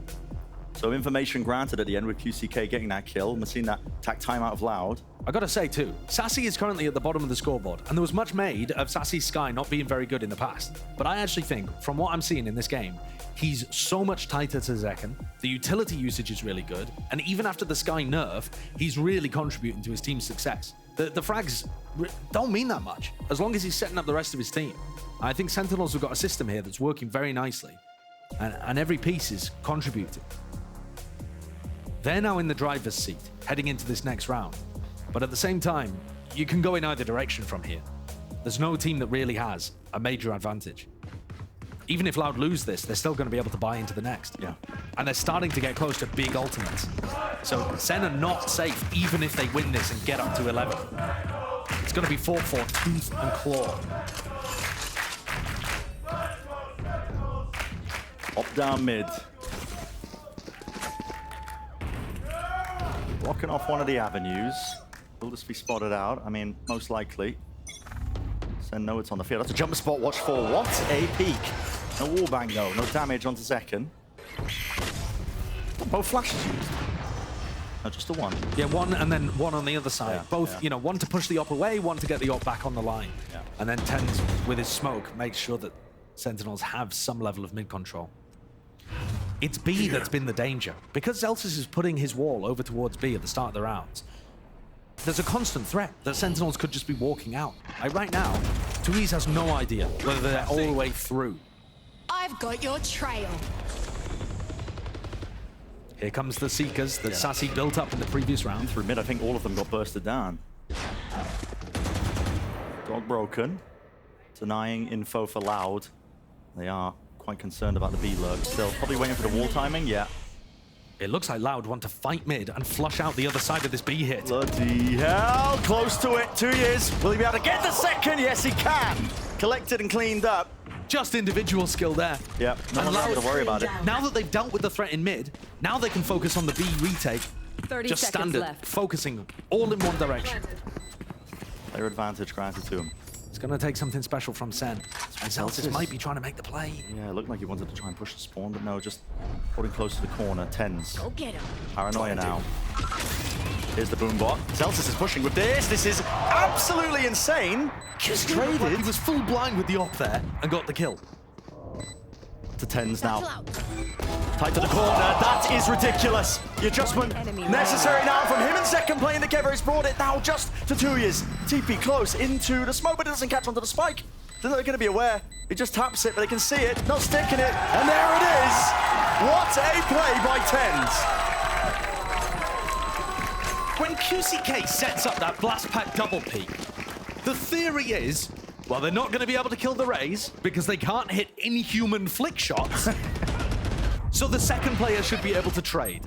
So information granted at the end with QCK getting that kill. We're seeing that tack time out of Loud. I gotta say too, Sassy is currently at the bottom of the scoreboard, and there was much made of Sassy's Sky not being very good in the past. But I actually think, from what I'm seeing in this game, he's so much tighter to Zekken, the utility usage is really good, and even after the Sky nerf, he's really contributing to his team's success. The frags don't mean that much, as long as he's setting up the rest of his team. I think Sentinels have got a system here that's working very nicely, and every piece is contributing. They're now in the driver's seat, heading into this next round. But at the same time, you can go in either direction from here. There's no team that really has a major advantage. Even if Loud lose this, they're still going to be able to buy into the next. Yeah. And they're starting to get close to big ultimates. So Sen are not safe, even if they win this and get up to 11. It's going to be fought for tooth and claw. Up down mid. Blocking off one of the avenues. Will this be spotted out? I mean, most likely. Sen know it's on the field. That's a jump spot. Watch for what? A peek. No wallbang though. No damage onto Zekken. Both flashes used. No, just the one. Yeah, one and then one on the other side. Yeah, Both, yeah. you know, one to push the op away, one to get the op back on the line. Yeah. And then Tens, with his smoke, makes sure that Sentinels have some level of mid control. It's B that's been the danger. Because Zelsis is putting his wall over towards B at the start of the rounds, there's a constant threat that Sentinels could just be walking out. Like right now, Therese has no idea whether they're all the way through. I've got your trail. Here comes the Seekers that Sassy built up in the previous round. Through mid, I think all of them got bursted down. Dog broken. Denying info for Loud. They are quite concerned about the B lurk. Still, probably waiting for the wall timing, yeah. It looks like Loud want to fight mid and flush out the other side of this B hit. Bloody hell, close to it, 2 years. Will he be able to get the second? Yes, he can. Collected and cleaned up. Just individual skill there. Yep, no one's able to worry about it. Now that they've dealt with the threat in mid, now they can focus on the B retake. 30 Just seconds standard, left. focusing all in one direction. Their advantage granted to him. It's going to take something special from Sen. And Zelsis might be trying to make the play. Yeah, it looked like he wanted to try and push the spawn, but no, just holding close to the corner. Tens. Go get him. Paranoia now. Here's the boom bot. Zelsis is pushing with this. This is absolutely insane. Just traded. He was full blind with the op there and got the kill. To Tens now. Tight to the corner. That is ridiculous. The adjustment necessary now from him in second playing together. He's brought it now just to 2 years. TP close into the smoke, but it doesn't catch onto the spike. They're not going to be aware. He just taps it, but they can see it. Not sticking it. And there it is. What a play by Tens. When QCK sets up that blast pack double peek, The theory is, well, they're not going to be able to kill the Rays because they can't hit inhuman flick shots. So the second player should be able to trade.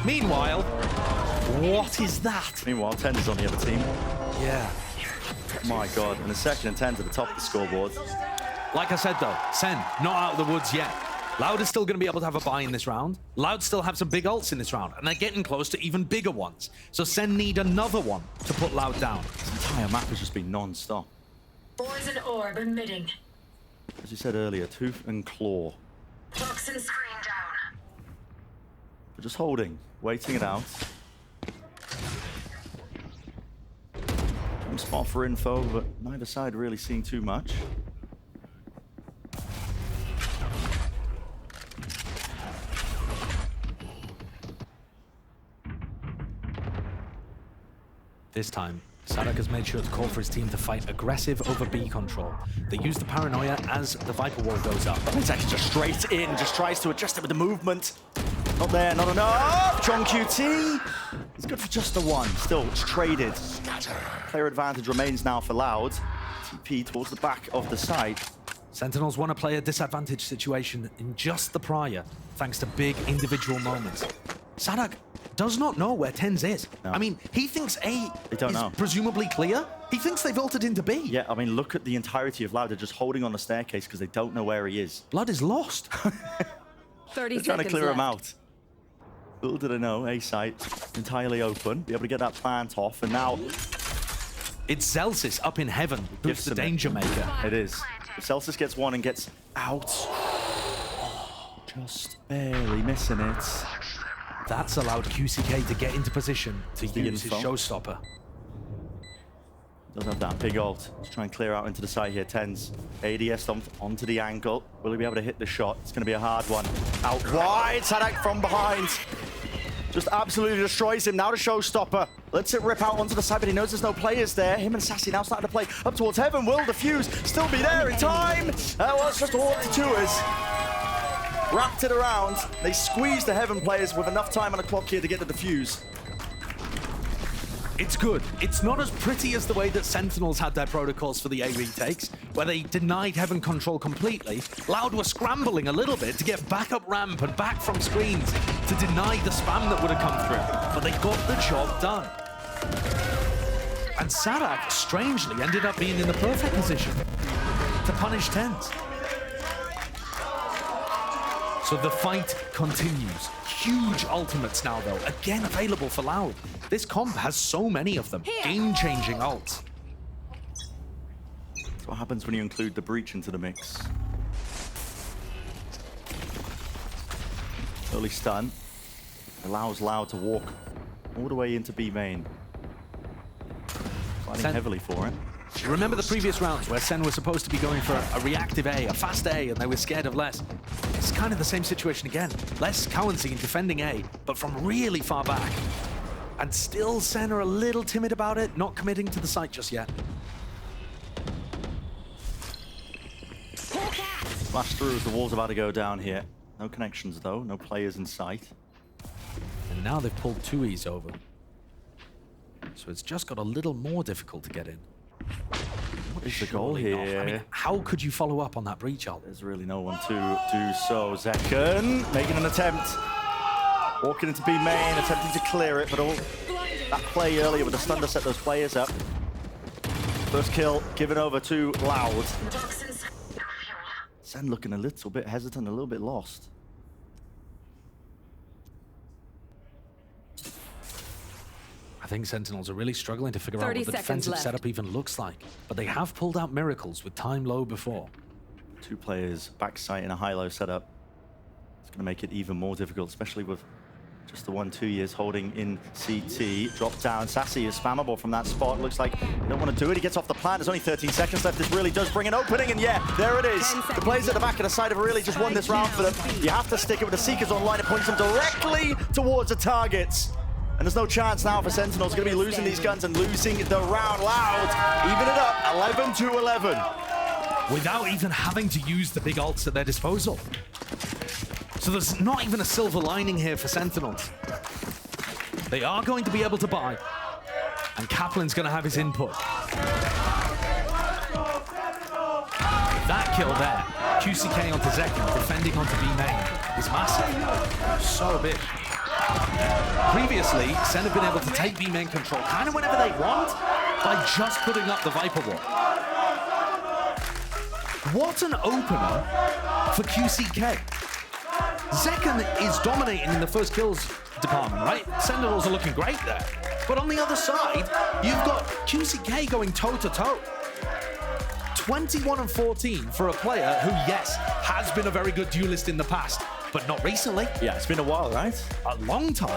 Meanwhile, what is that? Meanwhile, 10 is on the other team. Yeah. My God, and a second and 10 to the top of the scoreboard. Like I said, though, Sen, not out of the woods yet. Loud is still going to be able to have a buy in this round. Loud still have some big ults in this round, and they're getting close to even bigger ones. So Sen need another one to put Loud down. This entire map has just been non-stop. Poison orb emitting. As you said earlier, tooth and claw. Toxin screen down. They're just holding, waiting it out. Some spot for info, but neither side really seeing too much. This time, Sadak has made sure to call for his team to fight aggressive over B control. They use the paranoia as the Viper wall goes up. It's actually just straight in, just tries to adjust it with the movement. Not there, not enough. John QT. He's good for just the one. Still, it's traded. Player advantage remains now for Loud. TP towards the back of the side. Sentinels want to play a disadvantaged situation in just the prior, thanks to big individual moments. Sadak does not know where Tens is. No. I mean, he thinks A don't is know. presumably clear. He thinks they've ulted into B. Yeah, I mean, look at the entirety of Loud. They're just holding on the staircase because they don't know where he is. Blood is lost. 30 They're trying to clear him out. Little did I know, A site entirely open. Be able to get that plant off, and now It's Celsius up in heaven, who's the danger maker. it is. If Celsius gets one and gets out, just barely missing it. That's allowed QCK to get into position to The use his info. showstopper. Does have that big ult. Let's try and clear out into the side here. Tens. ADS onto the angle. Will he be able to hit the shot? It's going to be a hard one. Out wide. Sadak from behind. Just absolutely destroys him. Now the showstopper. Lets it rip out onto the side, but he knows there's no players there. Him and Sassy now starting to play up towards heaven. Will the fuse still be there in time? Well, it's just a walk to tours. Wrapped it around. They squeezed the heaven players with enough time on the clock here to get the defuse. It's good. It's not as pretty as the way that Sentinels had their protocols for the A retakes, where they denied heaven control completely. Loud were scrambling a little bit to get back up ramp and back from screens to deny the spam that would have come through, but they got the job done. And Sadak, strangely, ended up being in the perfect position to punish Tens. So the fight continues. Huge ultimates now, though, again available for Loud. This comp has so many of them. Game-changing ults. That's what happens when you include the breach into the mix. Early stun. Allows Loud to walk all the way into B main. Fighting heavily for it. Remember the previous rounds where Sen was supposed to be going for a reactive A, a fast A, and they were scared of less? It's kind of the same situation again. Less counting and defending A, but from really far back. And still Sen are a little timid about it, not committing to the site just yet. Flash through as the wall's about to go down here. No connections though, no players in sight. And now they've pulled 2Es over. So it's just got a little more difficult to get in. What is the goal Surely not. here? I mean, how could you follow up on that breach ult? There's really no one to do so. Zekken making an attempt. Walking into B main, attempting to clear it, but all that play earlier with the stun to set those players up. First kill given over to Loud. Sen looking a little bit hesitant, a little bit lost. I think Sentinels are really struggling to figure out 30 what the seconds defensive left. setup even looks like. But they have pulled out miracles with time low before. Two players backside in a high-low setup. It's going to make it even more difficult, especially with just the 1-2 years holding in CT. Drop down. Sassy is spammable from that spot. Looks like they don't want to do it. He gets off the plant. There's only 13 seconds left. This really does bring an opening, and yeah, there it is. The players at the back of the side have really just won this round for them. You have to stick it with the Seekers online. It points them directly towards the targets. And there's no chance now for Sentinels. Going to be losing these guns and losing the round. Loud. Even it up. 11-11. Without even having to use the big ults at their disposal. So there's not even a silver lining here for Sentinels. They are going to be able to buy. And Kaplan's going to have his input. That kill there, QCK onto Zekken, defending onto B main, is massive. So big. Previously, SEN have been able to take B main control kind of whenever they want by just putting up the Viper wall. What an opener for QCK. Zekken is dominating in the first kills department, right? Sentinels are looking great there. But on the other side, you've got QCK going toe-to-toe. 21-14 for a player who, yes, has been a very good duelist in the past, but not recently. Yeah, it's been a while, right? A long time.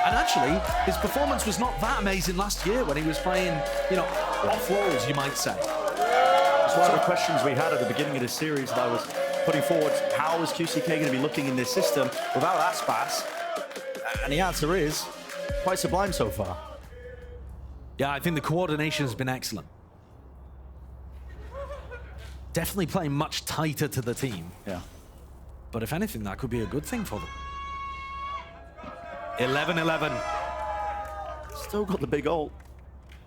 And actually, his performance was not that amazing last year when he was playing, you know, off walls, you might say. It's one of the questions we had at the beginning of the series that I was putting forward. How is QCK going to be looking in this system without Aspas? And the answer is quite sublime so far. Yeah, I think the coordination has been excellent. Definitely playing much tighter to the team. Yeah. But if anything, that could be a good thing for them. 11-11. Still got the big ult.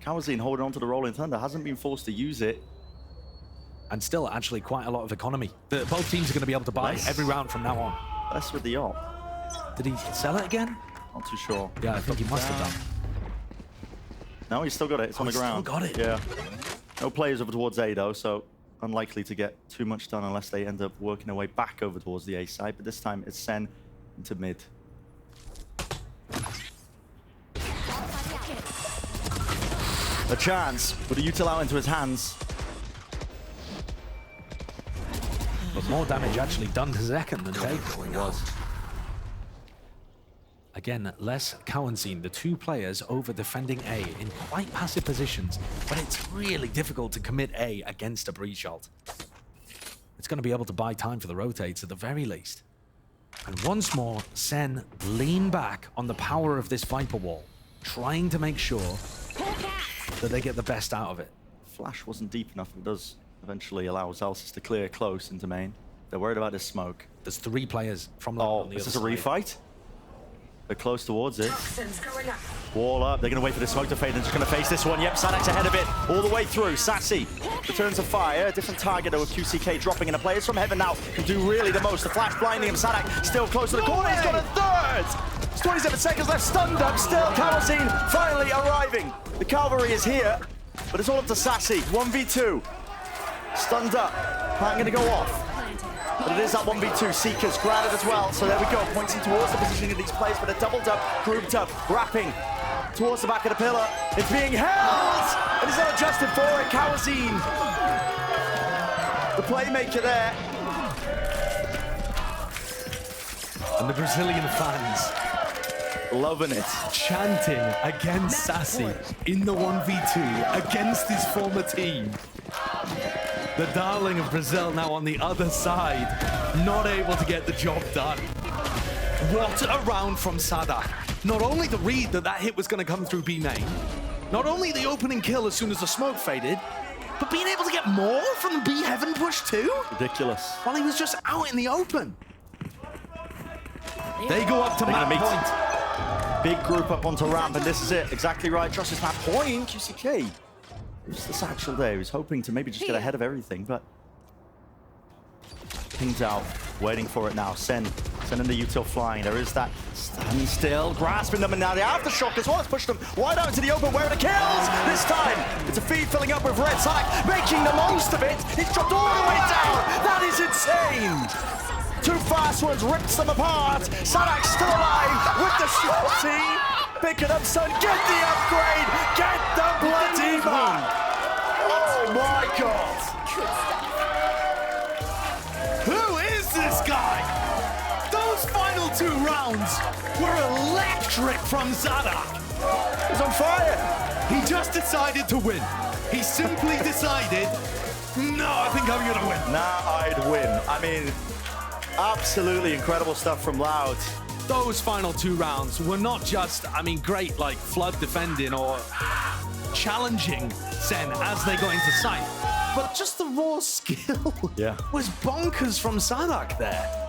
Kawazine holding on to the Rolling Thunder, hasn't been forced to use it. And still actually quite a lot of economy. Both teams are going to be able to buy every round from now on. Less with the ult. Did he sell it again? Not too sure. Yeah, I think he must have done. No, he's still got it. It's on the ground. Still got it. Yeah. No players over towards A though, so unlikely to get too much done unless they end up working their way back over towards the A side. But this time it's SEN into mid. A chance with a util out into his hands. But more damage actually done to Zekken than taken. It was. Again, less Kawazine, the two players over defending A in quite passive positions, but it's really difficult to commit A against a breach ult. It's going to be able to buy time for the rotates at the very least. And once more, SEN lean back on the power of this Viper wall, trying to make sure that they get the best out of it. Flash wasn't deep enough. It does eventually allow Zalsis to clear close into main. They're worried about this smoke. There's 3 players from the on the is this other a side. refight? They're close towards it. Toxins going up. Wall up. They're going to wait for the smoke to fade and just going to face this one. Yep, Sadak's ahead of it all the way through. Sassy returns to fire. A different target though with QCK dropping in. A players from heaven now can do really the most. The flash blinding him. Sadak still close to the corner. He's got a third. It's 27 seconds left. Stunned up. Still Kawazine finally arriving. The cavalry is here, but it's all up to Sassy. 1v2. Stunned up. Not going to go off. But it is that 1v2. Seekers grounded as well. So there we go. Pointing towards the positioning of these players, but they're doubled up, grouped up, wrapping towards the back of the pillar. It's being held! And it's not adjusted for it. Kawazine, the playmaker there. And the Brazilian fans Loving it. chanting against Sassy in the 1v2 against his former team. The darling of Brazil now on the other side, not able to get the job done. What a round from Sadak. Not only the read that hit was going to come through B main, not only the opening kill as soon as the smoke faded, but being able to get more from the B heaven push too? Ridiculous. While he was just out in the open. They go up to map point. Big group up onto ramp, and this is it. Exactly right. Josh is map point. QCK. It's the satchel there. He was hoping to maybe just get ahead of everything, but pings out, waiting for it now. SEN sending the util flying. There is that standstill, grasping them, and now the aftershock as well has pushed them wide out into the open where are the kills. This time, it's a feed filling up with red. Sadak making the most of it. He's dropped all the way down. That is insane. 2 fast ones rips them apart. Sadak still alive with the shorty. Pick it up, son. Get the upgrade. Get the bloody man. Oh my God. Who is this guy? Those final 2 rounds were electric from Sadak. He's on fire. He just decided to win. He simply decided, no, I think I'm gonna win. Now I'd win. I mean, absolutely incredible stuff from Loud. Those final 2 rounds were not just, I mean, great like flood defending or challenging SEN as they got into sight, but just the raw skill Yeah. was bonkers from Sadak there.